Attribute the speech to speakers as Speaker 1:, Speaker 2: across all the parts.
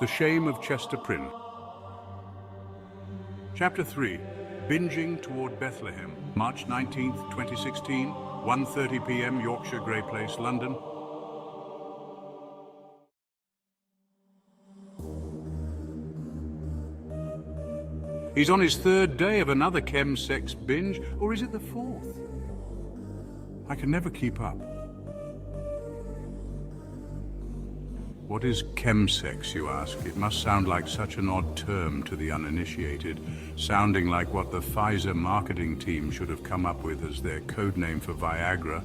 Speaker 1: The Shame of Chester Prynne. Chapter 3. Binging toward Bethlehem. March 19th, 2016, 1:30 p.m. Yorkshire Grey Place, London. He's on his third day of another Chemsex binge, or is it the fourth? I can never keep up. What is Chemsex, you ask? It must sound like such an odd term to the uninitiated, sounding like what the Pfizer marketing team should have come up with as their code name for Viagra.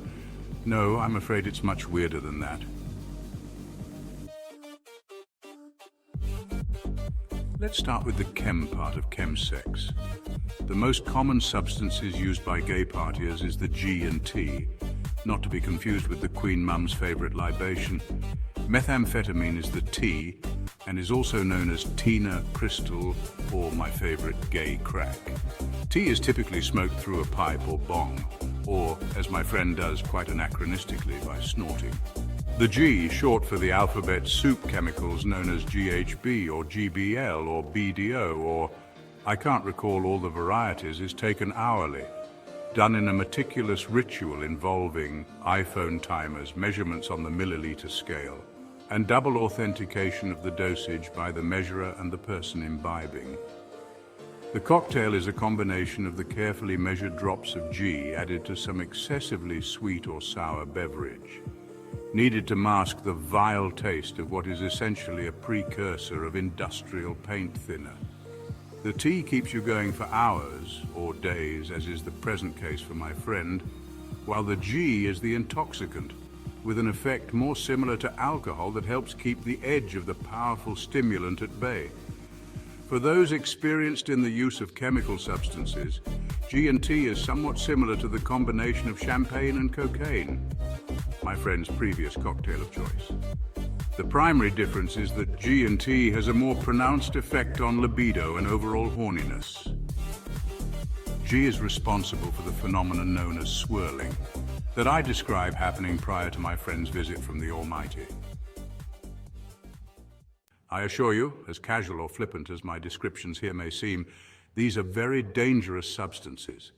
Speaker 1: No, I'm afraid it's much weirder than that. Let's start with the chem part of Chemsex. The most common substances used by gay partiers is the G and T, not to be confused with the Queen Mum's favorite libation. Methamphetamine is the T and is also known as Tina, crystal, or my favorite, gay crack. T is typically smoked through a pipe or bong, or, as my friend does quite anachronistically, by snorting. The G, short for the alphabet soup chemicals known as GHB or GBL or BDO, or I can't recall all the varieties, is taken hourly, done in a meticulous ritual involving iPhone timers, measurements on the milliliter scale, and double authentication of the dosage by the measurer and the person imbibing. The cocktail is a combination of the carefully measured drops of G added to some excessively sweet or sour beverage, needed to mask the vile taste of what is essentially a precursor of industrial paint thinner. The tea keeps you going for hours or days, as is the present case for my friend, while the G is the intoxicant, with an effect more similar to alcohol that helps keep the edge of the powerful stimulant at bay. For those experienced in the use of chemical substances, G and T is somewhat similar to the combination of champagne and cocaine, my friend's previous cocktail of choice. The primary difference is that G and T has a more pronounced effect on libido and overall horniness. G is responsible for the phenomenon known as swirling, that I describe happening prior to my friend's visit from the Almighty. I assure you, as casual or flippant as my descriptions here may seem, these are very dangerous substances.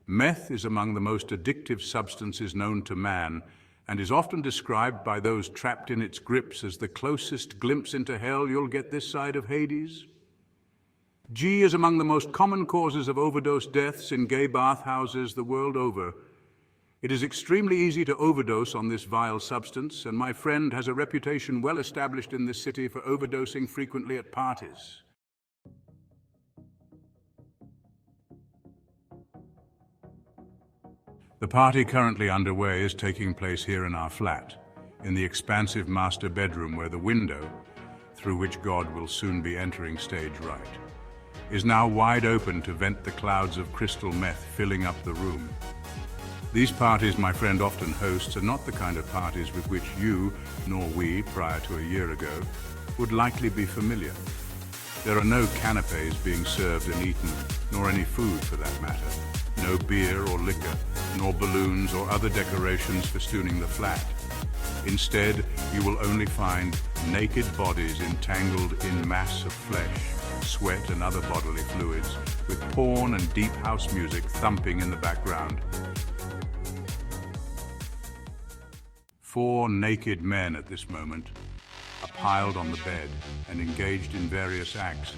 Speaker 1: Meth is among the most addictive substances known to man, and is often described by those trapped in its grips as the closest glimpse into hell you'll get this side of Hades. G is among the most common causes of overdose deaths in gay bathhouses the world over. It is extremely easy to overdose on this vile substance, and my friend has a reputation well established in this city for overdosing frequently at parties. The party currently underway is taking place here in our flat, in the expansive master bedroom where the window, through which God will soon be entering stage right, is now wide open to vent the clouds of crystal meth filling up the room. These parties my friend often hosts are not the kind of parties with which you, nor we, prior to a year ago, would likely be familiar. There are no canapes being served and eaten, nor any food for that matter. No beer or liquor, nor balloons or other decorations festooning the flat. Instead, you will only find naked bodies entangled in mass of flesh, sweat and other bodily fluids, with porn and deep house music thumping in the background. 4 naked men at this moment are piled on the bed and engaged in various acts,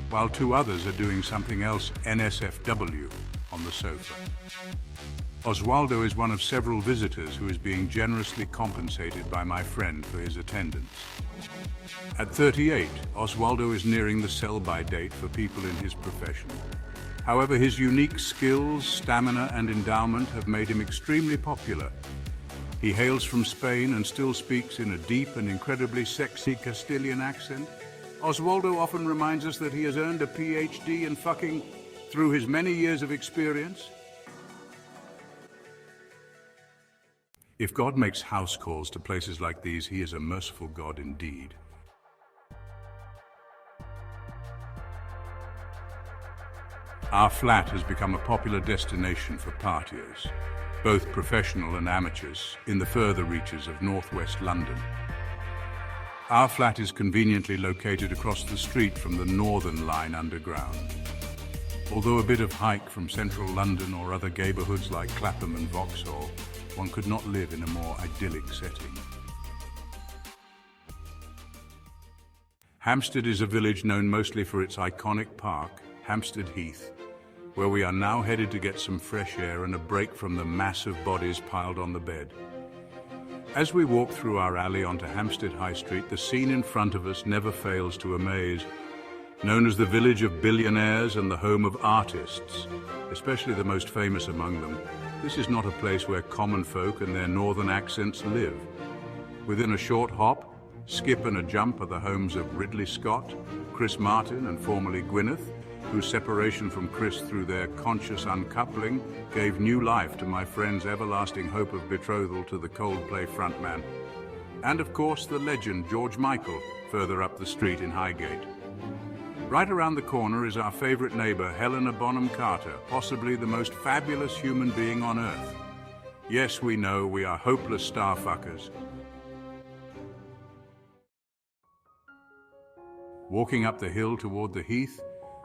Speaker 1: while 2 others are doing something else NSFW on the sofa. Oswaldo is one of several visitors who is being generously compensated by my friend for his attendance. At 38, Oswaldo is nearing the sell-by date for people in his profession. However, his unique skills, stamina, and endowment have made him extremely popular. He hails from Spain and still speaks in a deep and incredibly sexy Castilian accent. Oswaldo often reminds us that he has earned a PhD in fucking through his many years of experience. If God makes house calls to places like these, he is a merciful God indeed. Our flat has become a popular destination for partiers, both professional and amateurs, in the further reaches of northwest London. Our flat is conveniently located across the street from the Northern Line Underground. Although a bit of hike from central London or other neighbourhoods like Clapham and Vauxhall, one could not live in a more idyllic setting. Hampstead is a village known mostly for its iconic park, Hampstead Heath, where we are now headed to get some fresh air and a break from the massive bodies piled on the bed. As we walk through our alley onto Hampstead High Street, the scene in front of us never fails to amaze. Known as the village of billionaires and the home of artists, especially the most famous among them, this is not a place where common folk and their northern accents live. Within a short hop, skip and a jump are the homes of Ridley Scott, Chris Martin and formerly Gwyneth, whose separation from Chris through their conscious uncoupling gave new life to my friend's everlasting hope of betrothal to the Coldplay frontman. And of course the legend George Michael, further up the street in Highgate. Right around the corner is our favourite neighbour, Helena Bonham Carter, possibly the most fabulous human being on earth. Yes, we know, we are hopeless starfuckers. Walking up the hill toward the heath,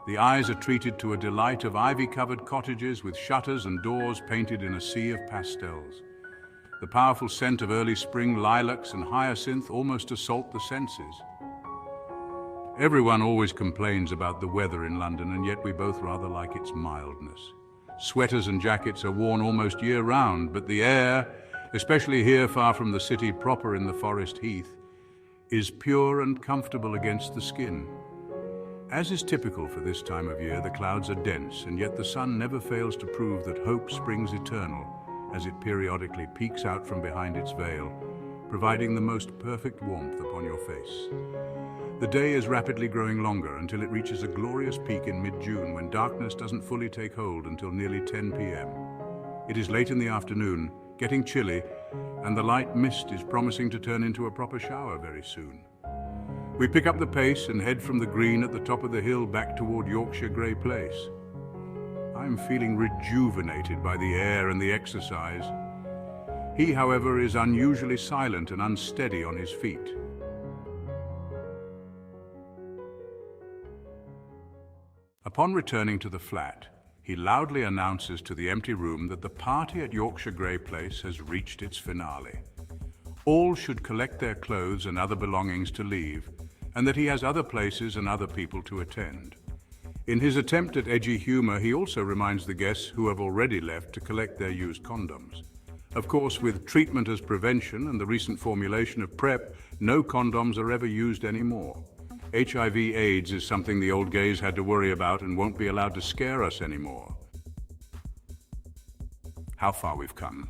Speaker 1: the eyes are treated to a delight of ivy-covered cottages with shutters and doors painted in a sea of pastels. The powerful scent of early spring lilacs and hyacinth almost assault the senses. Everyone always complains about the weather in London, and yet we both rather like its mildness. Sweaters and jackets are worn almost year-round, but the air, especially here far from the city proper in the Forest Heath, is pure and comfortable against the skin. As is typical for this time of year, the clouds are dense, and yet the sun never fails to prove that hope springs eternal as it periodically peeks out from behind its veil, providing the most perfect warmth upon your face. The day is rapidly growing longer until it reaches a glorious peak in mid-June when darkness doesn't fully take hold until nearly 10 p.m. It is late in the afternoon, getting chilly, and the light mist is promising to turn into a proper shower very soon. We pick up the pace and head from the green at the top of the hill back toward Yorkshire Grey Place. I'm feeling rejuvenated by the air and the exercise. He, however, is unusually silent and unsteady on his feet. Upon returning to the flat, he loudly announces to the empty room that the party at Yorkshire Grey Place has reached its finale. All should collect their clothes and other belongings to leave, and that he has other places and other people to attend. In his attempt at edgy humor, he also reminds the guests who have already left to collect their used condoms. Of course, with treatment as prevention and the recent formulation of PrEP, no condoms are ever used anymore. HIV/AIDS is something the old gays had to worry about and won't be allowed to scare us anymore. How far we've come.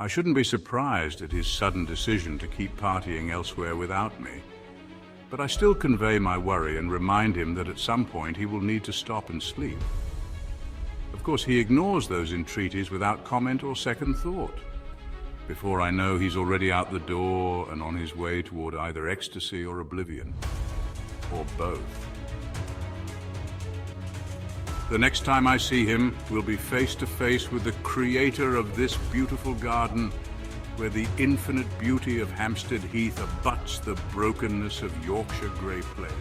Speaker 1: I shouldn't be surprised at his sudden decision to keep partying elsewhere without me, but I still convey my worry and remind him that at some point he will need to stop and sleep. Of course, he ignores those entreaties without comment or second thought. Before I know, he's already out the door and on his way toward either ecstasy or oblivion, or both. The next time I see him, we'll be face to face with the creator of this beautiful garden, where the infinite beauty of Hampstead Heath abuts the brokenness of Yorkshire Grey Place.